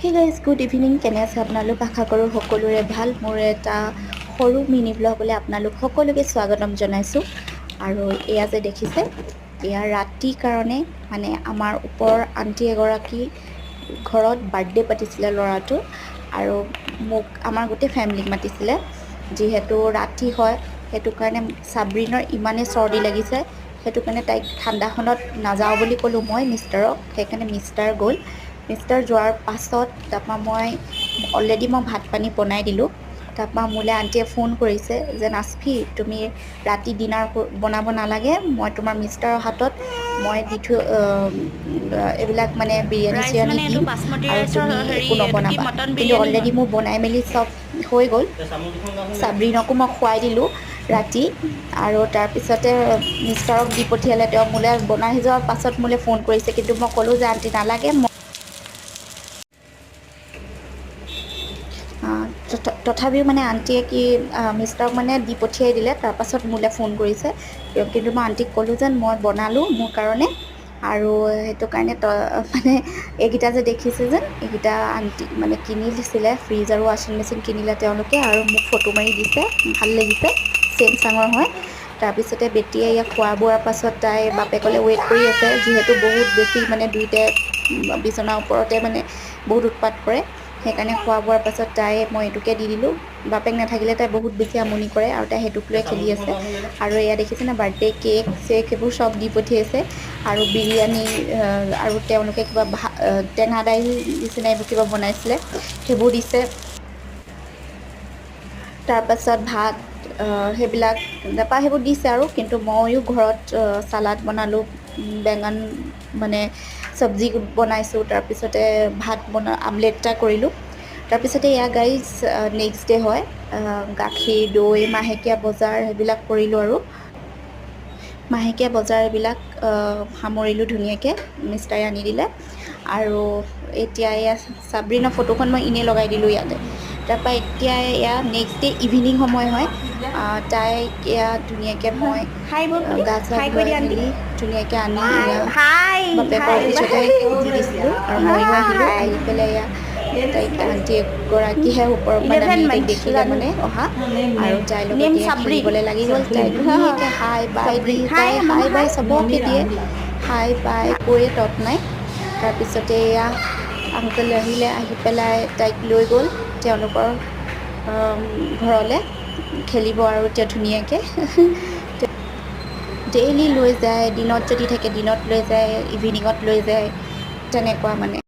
Hey guys good evening কেনে আছে আপোনালোক আশা কৰোঁ সকলোৰে ভাল মোৰ এটা সৰু মিনি ব্লগলৈ আপোনালোক সকলোকে স্বাগতম জনাইছোঁ আৰু এয়া যে দেখিছে এয়া ৰাতিৰ কাৰণে মানে আমাৰ ওপৰৰ আণ্টি এগৰাকী ঘৰত বাৰ্থডে পাতিছিলে ল'ৰাটো আৰু মোক আমাৰ গোটেই ফেমিলিক মাতিছিলে যিহেতু ৰাতি হয় সেইটো কাৰণে চাব্ৰিনৰ ইমানেই চৰ্দি লাগিছে সেইটো কাৰণে তাইক ঠাণ্ডাখনত নাযাওঁ বুলি ক'লোঁ মই মিষ্টাৰক সেইকাৰণে মিষ্টাৰ গ'ল মিষ্টাৰ যোৱাৰ পাছত তাৰপৰা মই অলৰেডি ভাত পানী বনাই দিলোঁ তাৰপৰা মোলৈ আণ্টিয়ে ফোন কৰিছে যে নাচফি তুমি ৰাতি ডিনাৰ বনাব নালাগে মই তোমাৰ মিষ্টাৰৰ হাতত মই দি থৈ এইবিলাক মানে বিৰিয়ানী ৰাইচ চিৰিয়ানী মানে এইটো দিম বাচমতি আৰু ৰাইচৰ তুমি হেৰি একো এইটো কি নবনাবা মটন কিন্তু বিৰিয়ানী অলৰেডি হয়। মোৰ বনাই মেলি চব হৈ গ'ল চাব্ৰিনকো মই খুৱাই দিলোঁ ৰাতি আৰু তাৰপিছতে মিষ্টাৰক দি পঠিয়ালে তেওঁ মোলৈ বনাই যোৱাৰ পাছত মোলৈ ফোন কৰিছে কিন্তু মই ক'লোঁ যে আণ্টি নালাগে তথাপিও মানে আণ্টিয়ে কি মিষ্টাৰক মানে দি পঠিয়াই দিলে তাৰপাছত মোলৈ ফোন কৰিছে কিন্তু মই আণ্টিক ক'লোঁ যেন মই বনালোঁ মোৰ কাৰণে আৰু সেইটো কাৰণে মানে এইকেইটা যে দেখিছে যেন এইকেইটা আণ্টি মানে কিনি দিছিলে ফ্ৰিজ আৰু ৱাশ্বিং মেচিন কিনিলে তেওঁলোকে আৰু মোক ফটো মাৰি দিছে ভাল লাগিছে চেমচাঙৰ হয় তাৰপিছতে বেটীয়ে ইয়াক খোৱা বোৱাৰ পাছত তাই বাপেকলৈ ৱেইট কৰি আছে যিহেতু বহুত বেছি মানে দুইটাই বিচনাৰ ওপৰতে মানে বহুত উৎপাত কৰে সেইকাৰণে খোৱা বোৱাৰ পাছত তাই মই এইটোকে দি দিলোঁ বাপেক নাথাকিলে তাই বহুত বেছি আমনি কৰে আৰু তাই সেইটোক লৈ খেলি আছে আৰু এয়া দেখিছেনে বাৰ্থডে কেক চেক সেইবোৰ চব দি পঠিয়াইছে আৰু বিৰিয়ানী আৰু তেওঁলোকে কিবা টেঙা দাইল নিচিনা এইবোৰ কিবা বনাইছিলে সেইবোৰ দিছে তাৰপাছত ভাত সেইবিলাক তাৰপৰা সেইবোৰ দিছে আৰু কিন্তু ময়ো ঘৰত চালাড বনালোঁ বেঙেন মানে চব্জি বনাইছোঁ তাৰপিছতে ভাত আমলেট এটা কৰিলোঁ তাৰপিছতে এয়া গাইজ নেক্সট ডে' হয় গাখীৰ দৈ মাহেকীয়া বজাৰ সেইবিলাক কৰিলোঁ আৰু মাহেকীয়া বজাৰ এইবিলাক সামৰিলোঁ ধুনীয়াকৈ মিষ্টাৰে আনি দিলে আৰু এতিয়া এয়া চাব্ৰিনৰ ফটোখন মই এনেই লগাই দিলোঁ ইয়াতে তাৰপৰা এতিয়া এয়া নেক্সট ডে' ইভিনিং সময় হয় তাইক এয়া ধুনীয়াকৈ মই হাই বল বুলি গা চা হাই কৈ ধুৱাই দিয়া আণ্টি মেলি ধুনীয়াকৈ আনি এয়া হাই বাপেকৰ হাই পিছতে দি দিছিলোঁ আৰু ময়ো আহিলোঁ আহি পেলাই এয়া তাইক আণ্টি এগৰাকীহে ওপৰত মানে আমি 11 তাইক মান্থ দেখিলে ৰাণী মানে অহা আৰু তাইৰ নেম লগত এয়া চাব্ৰিন খেলিবলৈ লাগি গ'ল তাই ধুনীয়াকৈ হাই বাই দি তাই হাই বাই চবকে দিয়ে হাই বাই কৈয়ে তত নাই তাৰপিছতে এয়া আংকল আহিলে আহি পেলাই তাইক লৈ গ'ল তেওঁলোকৰ ঘৰলৈ খেলিব আৰু এতিয়া ধুনীয়াকৈ ডেইলি লৈ যায় দিনত যদি থাকে দিনত লৈ যায় ইভিনিঙত লৈ যায় তেনেকুৱা মানে